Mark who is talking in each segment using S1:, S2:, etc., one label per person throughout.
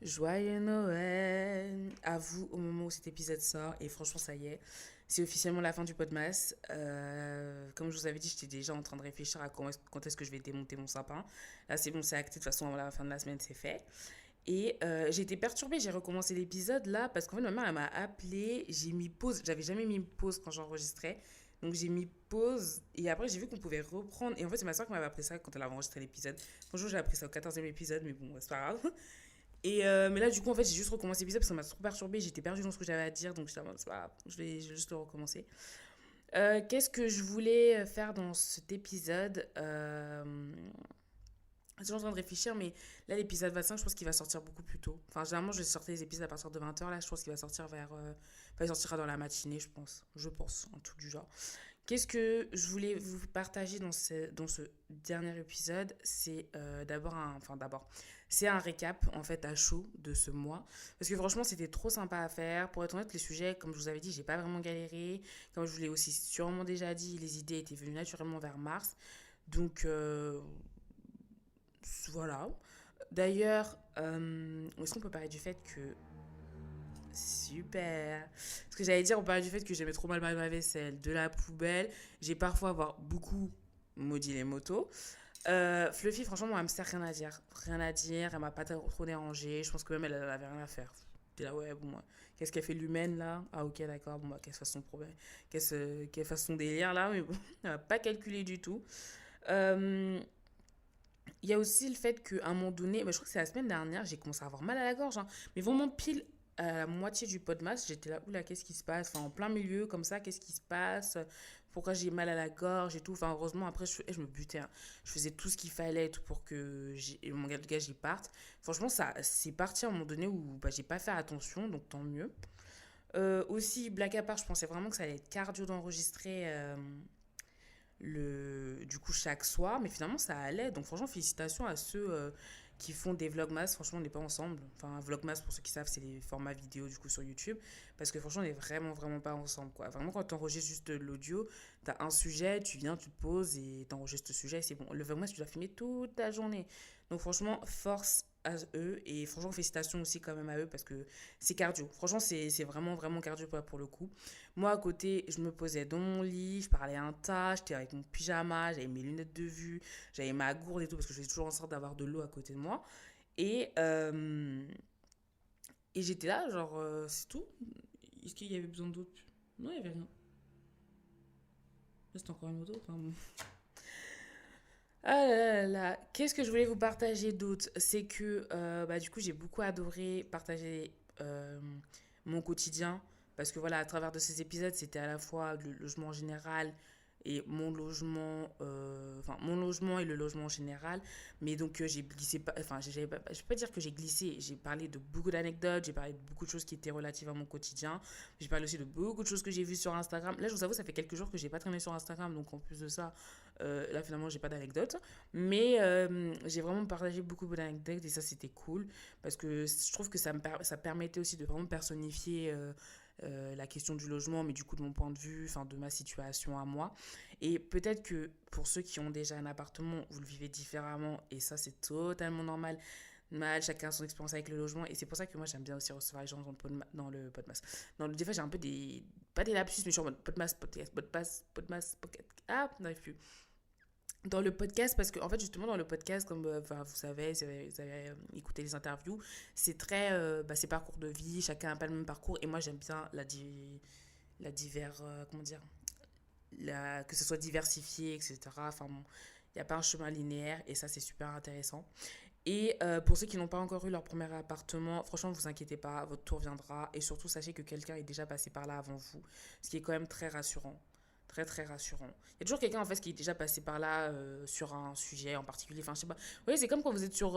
S1: Joyeux Noël à vous au moment où cet épisode sort. Et franchement, ça y est, c'est officiellement la fin du Podmas. Comme je vous avais dit, j'étais déjà en train de réfléchir à quand est-ce que je vais démonter mon sapin. Là, c'est bon, c'est acté. De toute façon, à la fin de la semaine, c'est fait. Et j'ai été perturbée. J'ai recommencé l'épisode là parce qu'en fait, ma mère, elle m'a appelé. J'ai mis pause. J'avais jamais mis pause quand j'enregistrais. Donc j'ai mis pause et après j'ai vu qu'on pouvait reprendre. Et en fait, c'est ma soeur qui m'avait appris ça quand elle avait enregistré l'épisode. Bonjour, j'ai appris ça au 14e épisode, mais bon, c'est pas grave. Mais là, du coup, en fait, j'ai juste recommencé l'épisode parce que ça m'a trop perturbée. J'étais perdue dans ce que j'avais à dire. Donc, j'étais en mode, c'est pas grave, je vais juste le recommencer. Qu'est-ce que je voulais faire dans cet épisode Je suis en train de réfléchir, mais là, l'épisode 25, je pense qu'il va sortir beaucoup plus tôt. Enfin, généralement, je vais sortir les épisodes à partir de 20h. Là, je pense qu'il va sortir vers. Enfin, il sortira dans la matinée, je pense. Je pense, un truc du genre. Qu'est-ce que je voulais vous partager dans ce dernier épisode. C'est d'abord un. Enfin, d'abord. C'est un récap, en fait, à chaud de ce mois. Parce que franchement, c'était trop sympa à faire. Pour être honnête, les sujets, comme je vous avais dit, j'ai pas vraiment galéré. Comme je vous l'ai aussi sûrement déjà dit, les idées étaient venues naturellement vers mars. Donc, voilà. D'ailleurs, est-ce qu'on peut parler du fait que... Super. Ce que j'allais dire, on parlait du fait que j'aimais trop mal ma vaisselle, de la poubelle. J'ai parfois avoir beaucoup maudit les motos. Fluffy, franchement, mon hamster, rien à dire. Rien à dire, elle m'a pas trop dérangée. Je pense que même elle avait rien à faire. T'es là, ouais, bon, qu'est-ce qu'elle fait l'humaine là? Ah, ok, d'accord, bon, bah, qu'elle fasse son problème, qu'elle fasse son délire là, mais bon, elle m'a pas calculé du tout. Euh, il y a aussi le fait qu'à un moment donné, bah, je crois que c'est la semaine dernière, j'ai commencé à avoir mal à la gorge, hein. Mais vraiment pile à la moitié du podmas, j'étais là, oula, qu'est-ce qui se passe? Enfin, en plein milieu, comme ça, qu'est-ce qui se passe? Pourquoi j'ai mal à la gorge et tout? Enfin, heureusement, après, je me butais, hein. Je faisais tout ce qu'il fallait et tout pour que mon gars, j'y parte. Franchement, ça, c'est parti à un moment donné où bah, j'ai pas fait attention, donc tant mieux. Aussi, blague à part, je pensais vraiment que ça allait être cardio d'enregistrer du coup chaque soir, mais finalement ça allait. Donc franchement, félicitations à ceux qui font des vlogmas. Franchement, on n'est pas ensemble. Enfin, vlogmas, pour ceux qui savent, c'est les formats vidéo du coup sur YouTube. Parce que franchement, on n'est vraiment, vraiment pas ensemble, quoi. Vraiment, quand tu enregistres juste de l'audio, tu as un sujet, tu viens, tu te poses et tu enregistres le sujet, et c'est bon. Le vlogmas, tu dois filmer toute la journée. Donc franchement, force à eux, et franchement félicitations aussi quand même à eux parce que c'est cardio, franchement c'est vraiment vraiment cardio pour le coup. Moi à côté, je me posais dans mon lit, je parlais un tas, j'étais avec mon pyjama, j'avais mes lunettes de vue, j'avais ma gourde et tout parce que je faisais toujours en sorte d'avoir de l'eau à côté de moi. Et euh, et j'étais là genre c'est tout. Est-ce qu'il y avait besoin d'autre? Non, il y avait rien. Là, c'était encore une moto, enfin bon. Ah là là là là. Qu'est-ce que je voulais vous partager d'autre? C'est que bah, du coup, j'ai beaucoup adoré partager mon quotidien. Parce que voilà, à travers de ces épisodes, c'était à la fois le logement en général et mon logement, enfin mon logement et le logement en général. Mais donc j'ai glissé, enfin je peux pas dire que j'ai glissé, j'ai parlé de beaucoup d'anecdotes, j'ai parlé de beaucoup de choses qui étaient relatives à mon quotidien. J'ai parlé aussi de beaucoup de choses que j'ai vues sur Instagram. Là, je vous avoue, ça fait quelques jours que j'ai pas traîné sur Instagram, donc en plus de ça, là finalement, j'ai pas d'anecdotes. Mais j'ai vraiment partagé beaucoup d'anecdotes et ça, c'était cool parce que je trouve que ça permettait aussi de vraiment personnifier la question du logement, mais du coup de mon point de vue, enfin de ma situation à moi. Et peut-être que pour ceux qui ont déjà un appartement, vous le vivez différemment et ça c'est totalement normal. Mal, chacun a son expérience avec le logement et c'est pour ça que moi j'aime bien aussi recevoir les gens dans le podcast. Des fois j'ai un peu des, pas des lapsus, mais je suis en mode podcast, podcast. Ah, on n'arrive plus dans le podcast parce que en fait justement dans le podcast comme enfin, vous savez vous avez écouté les interviews, c'est très bah, c'est parcours de vie, chacun n'a pas le même parcours et moi j'aime bien la divers comment dire, que ce soit diversifié, etc. Enfin bon, il n'y a pas un chemin linéaire et ça c'est super intéressant. Et pour ceux qui n'ont pas encore eu leur premier appartement, franchement, ne vous inquiétez pas, votre tour viendra. Et surtout, sachez que quelqu'un est déjà passé par là avant vous, ce qui est quand même très rassurant. Très, très rassurant. Il y a toujours quelqu'un, en fait, qui est déjà passé par là sur un sujet en particulier. Enfin, je sais pas. Vous voyez, c'est comme quand vous êtes sur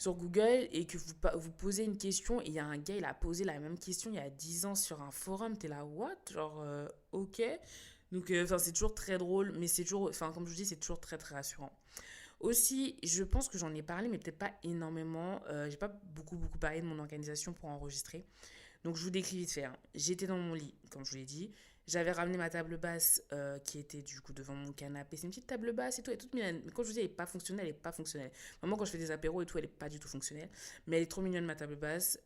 S1: Google et que vous posez une question et il y a un gars, il a posé la même question il y a 10 ans sur un forum. T'es là, what? Genre, ok. Donc, enfin, c'est toujours très drôle, mais c'est toujours, enfin, comme je vous dis, c'est toujours très, très rassurant. Aussi, je pense que j'en ai parlé, mais peut-être pas énormément. J'ai pas beaucoup, beaucoup parlé de mon organisation pour enregistrer. Donc je vous décris vite fait, hein. J'étais dans mon lit, comme je vous l'ai dit. J'avais ramené ma table basse qui était du coup devant mon canapé. C'est une petite table basse et tout, elle est toute mignonne. Mais quand je vous dis elle est pas fonctionnelle, elle est pas fonctionnelle. Vraiment quand je fais des apéros et tout, elle est pas du tout fonctionnelle. Mais elle est trop mignonne ma table basse.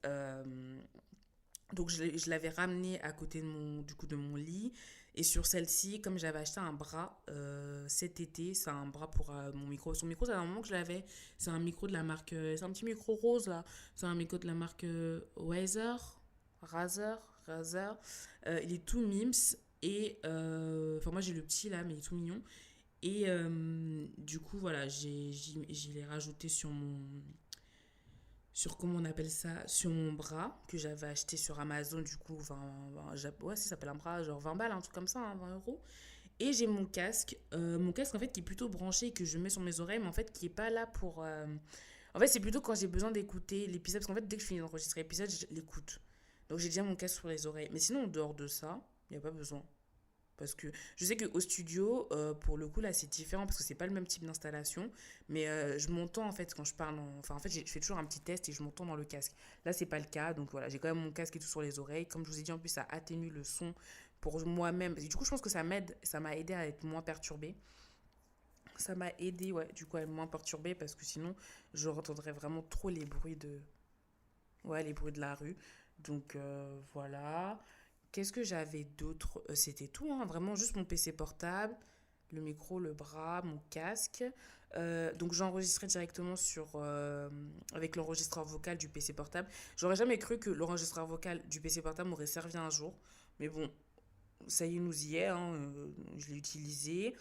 S1: Donc je l'avais ramenée à côté de du coup, de mon lit. Et sur celle-ci, comme j'avais acheté un bras cet été, c'est un bras pour mon micro. Son micro, c'est un moment que je l'avais. C'est un micro de la marque. C'est un petit micro rose là. C'est un micro de la marque Razer. Il est tout mims. Et enfin, moi j'ai le petit là, mais il est tout mignon. Et du coup, voilà, j'y l'ai rajouté sur comment on appelle ça, sur mon bras que j'avais acheté sur Amazon, du coup, 20 ouais, ça s'appelle un bras, genre 20 balles, un truc comme ça, hein, 20 euros. Et j'ai mon casque en fait qui est plutôt branché, que je mets sur mes oreilles, mais en fait qui est pas là pour. En fait, c'est plutôt quand j'ai besoin d'écouter l'épisode, parce qu'en fait, dès que je finis d'enregistrer l'épisode, je l'écoute. Donc j'ai déjà mon casque sur les oreilles. Mais sinon, en dehors de ça, il n'y a pas besoin. Parce que je sais qu'au studio, pour le coup, là, c'est différent parce que c'est pas le même type d'installation. Mais je m'entends en fait quand je parle. Enfin, en fait, je fais toujours un petit test et je m'entends dans le casque. Là, c'est pas le cas. Donc voilà, j'ai quand même mon casque et tout sur les oreilles. Comme je vous ai dit, en plus, ça atténue le son pour moi-même. Et du coup, je pense que ça m'a aidé à être moins perturbée. Ça m'a aidé, ouais, du coup, à être moins perturbée parce que sinon, je entendrais vraiment trop les bruits ouais, les bruits de la rue. Donc voilà. Qu'est-ce que j'avais d'autre? C'était tout, hein, vraiment juste mon PC portable, le micro, le bras, mon casque. Donc j'enregistrais directement avec l'enregistreur vocal du PC portable. J'aurais jamais cru que l'enregistreur vocal du PC portable m'aurait servi un jour. Mais bon, ça y est, nous y est, hein, je l'ai utilisé.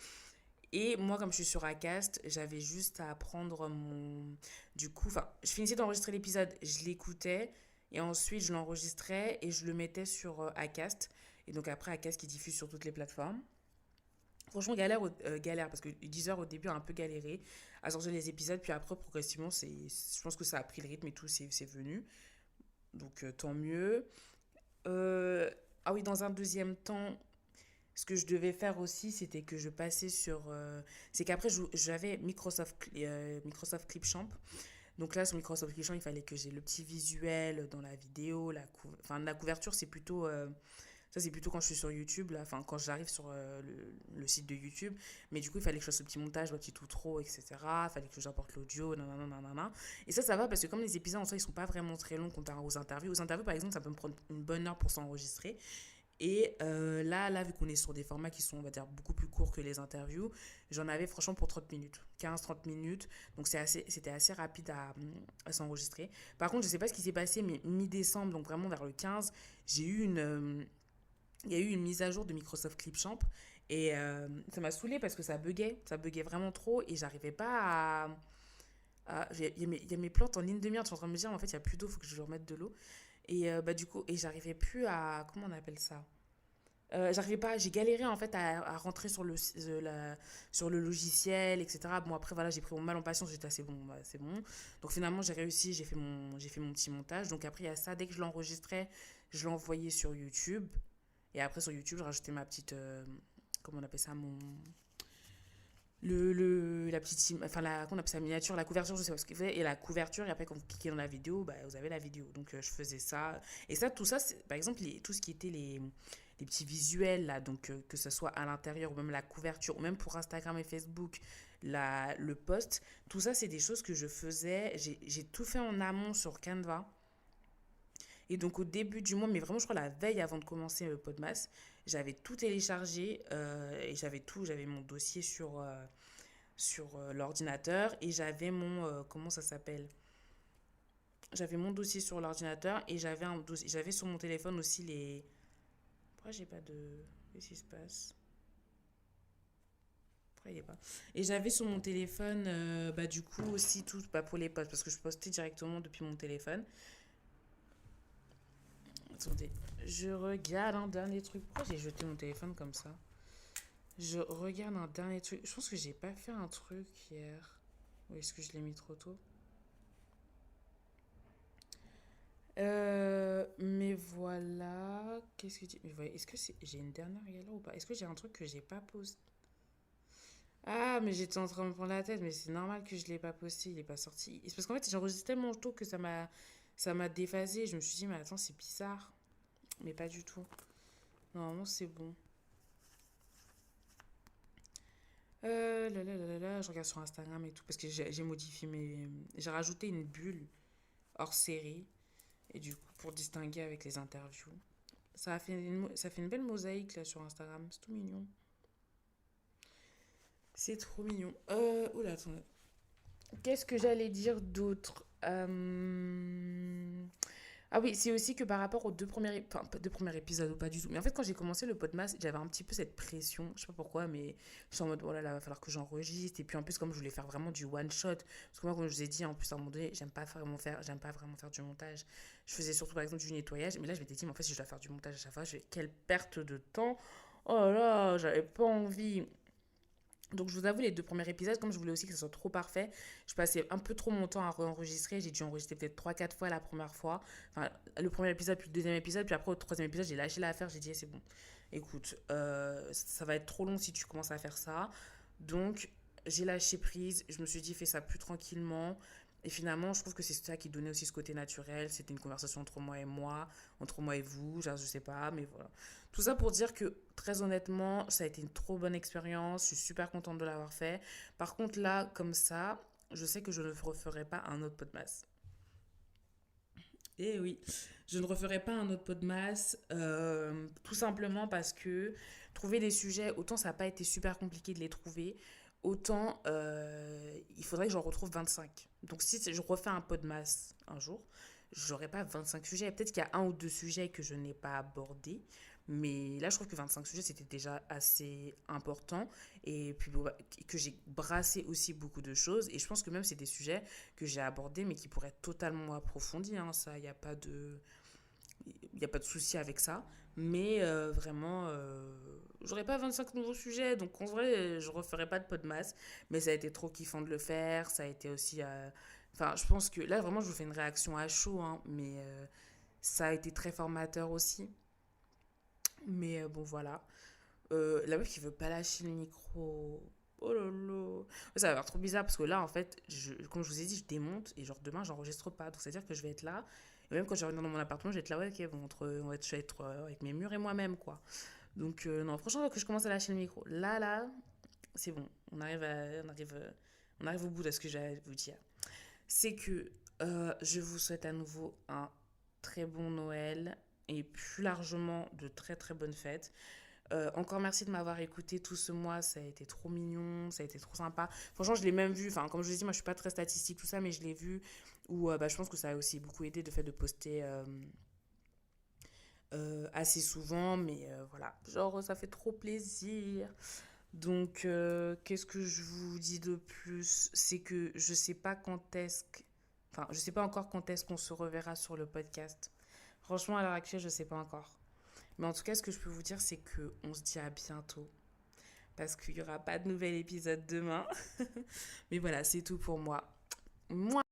S1: Et moi, comme je suis sur Acast, j'avais juste à prendre mon. Du coup, enfin, je finissais d'enregistrer l'épisode, je l'écoutais, et ensuite je l'enregistrais et je le mettais sur Acast. Et donc après, Acast qui diffuse sur toutes les plateformes. Franchement, galère, parce que Deezer au début a un peu galéré à sortir les épisodes, puis après, progressivement, je pense que ça a pris le rythme et tout, c'est venu. Donc tant mieux. Ah oui, dans un deuxième temps, ce que je devais faire aussi, c'était que je passais c'est qu'après, j'avais Microsoft Clipchamp. Donc là, sur Microsoft Clipchamp, il fallait que j'ai le petit visuel dans la vidéo. Enfin, la couverture, c'est plutôt. Ça, c'est plutôt quand je suis sur YouTube, là. Enfin, quand j'arrive sur le site de YouTube. Mais du coup, il fallait que je fasse le petit montage, le petit outro, etc. Il fallait que j'apporte l'audio, nanana, nanana. Et ça va parce que comme les épisodes en soi, ils sont pas vraiment très longs comparé aux interviews. Aux interviews, par exemple, ça peut me prendre une bonne heure pour s'enregistrer. Et là, vu qu'on est sur des formats qui sont, on va dire, beaucoup plus courts que les interviews, j'en avais franchement pour 30 minutes, 15-30 minutes. Donc c'était assez rapide à s'enregistrer. Par contre, je ne sais pas ce qui s'est passé, mais mi-décembre, donc vraiment vers le 15, il y a eu une mise à jour de Microsoft Clipchamp. Et ça m'a saoulée parce que ça buguait vraiment trop et j'arrivais pas il y a mes plantes en ligne de mire, je suis en train de me dire, en fait, il n'y a plus d'eau, il faut que je leur mette de l'eau. Et bah, du coup, j'arrivais plus à. Comment on appelle ça? J'arrivais pas, j'ai galéré en fait à rentrer sur le logiciel, etc. Bon, après, voilà, j'ai pris mon mal en patience, j'étais assez bon, bah, c'est bon. Donc finalement, j'ai réussi, j'ai fait mon petit montage. Donc après, il y a ça, dès que je l'enregistrais, je l'envoyais sur YouTube. Et après, sur YouTube, je rajoutais ma petite. Comment on appelle ça? La petite, enfin qu'on appelle ça miniature, la couverture, je sais pas ce qu'il fait, et la couverture, et après quand vous cliquez dans la vidéo, bah, vous avez la vidéo. Donc je faisais ça. Et ça, tout ça, par exemple, tout ce qui était les petits visuels, là, donc que ce soit à l'intérieur, ou même la couverture, ou même pour Instagram et Facebook, le post, tout ça, c'est des choses que je faisais. J'ai tout fait en amont sur Canva. Et donc au début du mois, mais vraiment je crois la veille avant de commencer le Podmas, j'avais tout téléchargé et j'avais mon dossier sur l'ordinateur et j'avais comment ça s'appelle? J'avais mon dossier sur l'ordinateur et j'avais sur mon téléphone aussi les. Pourquoi j'ai pas de. Qu'est-ce qui se passe? Pourquoi il est pas? Et j'avais sur mon téléphone, bah du coup aussi tout, bah, pour les posts parce que je postais directement depuis mon téléphone. Attendez, je regarde un dernier truc. Pourquoi j'ai jeté mon téléphone comme ça? Je regarde un dernier truc. Je pense que j'ai pas fait un truc hier. Ou est-ce que je l'ai mis trop tôt? Mais voilà. Qu'est-ce que mais voilà, est-ce que j'ai une dernière galère ou pas? Est-ce que j'ai un truc que j'ai pas posté? Ah, mais j'étais en train de me prendre la tête, mais c'est normal que je l'ai pas posté, il est pas sorti. C'est parce qu'en fait, j'ai enregistré tellement tôt que ça m'a déphasé. Je me suis dit, mais attends, c'est bizarre. Mais pas du tout. Normalement, c'est bon. Je regarde sur Instagram et tout parce que j'ai modifié mes. J'ai rajouté une bulle hors série et du coup pour distinguer avec les interviews. Ça fait une belle mosaïque là sur Instagram, c'est tout mignon. C'est trop mignon. Oula, attendez. Qu'est-ce que j'allais dire d'autre? Ah oui, c'est aussi que par rapport aux enfin, pas deux premiers épisodes ou pas du tout. Mais en fait, quand j'ai commencé le Podmas, j'avais un petit peu cette pression. Je sais pas pourquoi, mais je suis en mode, oh là là, va falloir que j'enregistre. Et puis en plus, comme je voulais faire vraiment du one shot, parce que moi, comme je vous ai dit, en plus, à un moment donné, j'aime pas vraiment faire du montage. Je faisais surtout, par exemple, du nettoyage. Mais là, je m'étais dit, mais en fait, si je dois faire du montage à chaque fois, quelle perte de temps. Oh là là, j'avais pas envie. Donc, je vous avoue, les deux premiers épisodes, comme je voulais aussi que ce soit trop parfait, je passais un peu trop mon temps à re-enregistrer. J'ai dû enregistrer peut-être trois quatre fois la première fois. Enfin, le premier épisode, puis le deuxième épisode, puis après, au troisième épisode, j'ai lâché l'affaire. J'ai dit, eh, c'est bon, écoute, ça va être trop long si tu commences à faire ça. Donc, j'ai lâché prise. Je me suis dit, fais ça plus tranquillement. Et finalement, je trouve que c'est ça qui donnait aussi ce côté naturel. C'était une conversation entre moi et vous, genre, je sais pas, mais voilà. Tout ça pour dire que, très honnêtement, ça a été une trop bonne expérience. Je suis super contente de l'avoir fait. Par contre, là, comme ça, je sais que je ne referai pas un autre podcast. Eh oui, je ne referai pas un autre podcast, tout simplement parce que trouver des sujets, autant ça n'a pas été super compliqué de les trouver, autant il faudrait que j'en retrouve 25. Donc si je refais un podcast un jour, j'aurai pas 25 sujets. Peut-être qu'il y a un ou deux sujets que je n'ai pas abordés, mais là je trouve que 25 sujets c'était déjà assez important et puis bon, bah, que j'ai brassé aussi beaucoup de choses et je pense que même c'est des sujets que j'ai abordés mais qui pourraient être totalement approfondis, hein, ça, il y a pas de souci avec ça. Mais vraiment, j'aurais pas 25 nouveaux sujets, donc en vrai, je referai pas de podmas. Mais ça a été trop kiffant de le faire. Ça a été aussi. Enfin, je pense que là, vraiment, je vous fais une réaction à chaud, hein, mais ça a été très formateur aussi. Mais bon, voilà. La meuf qui veut pas lâcher le micro. Oh là là. Ça va faire trop bizarre parce que là, en fait, comme je vous ai dit, je démonte et genre demain, j'enregistre pas. Donc, c'est-à-dire que je vais être là. Et même quand je vais revenir dans mon appartement, je vais être là, ouais, ok, bon, je vais être avec mes murs et moi-même, quoi. Donc, non, franchement, que je commence à lâcher le micro. Là, c'est bon. On arrive au bout de ce que j'allais vous dire. C'est que je vous souhaite à nouveau un très bon Noël et plus largement de très très bonnes fêtes. Encore merci de m'avoir écouté tout ce mois, ça a été trop mignon, ça a été trop sympa. Franchement, je l'ai même vu, enfin, comme je vous ai dit, moi je suis pas très statistique, tout ça, mais je l'ai vu. Où bah, je pense que ça a aussi beaucoup aidé de fait de poster assez souvent, mais voilà, genre ça fait trop plaisir. Donc, qu'est-ce que je vous dis de plus? C'est que je sais pas quand est-ce que. Enfin, je sais pas encore quand est-ce qu'on se reverra sur le podcast. Franchement, à l'heure actuelle, je sais pas encore. Mais en tout cas, ce que je peux vous dire, c'est que on se dit à bientôt. Parce qu'il n'y aura pas de nouvel épisode demain. Mais voilà, c'est tout pour moi. Moi.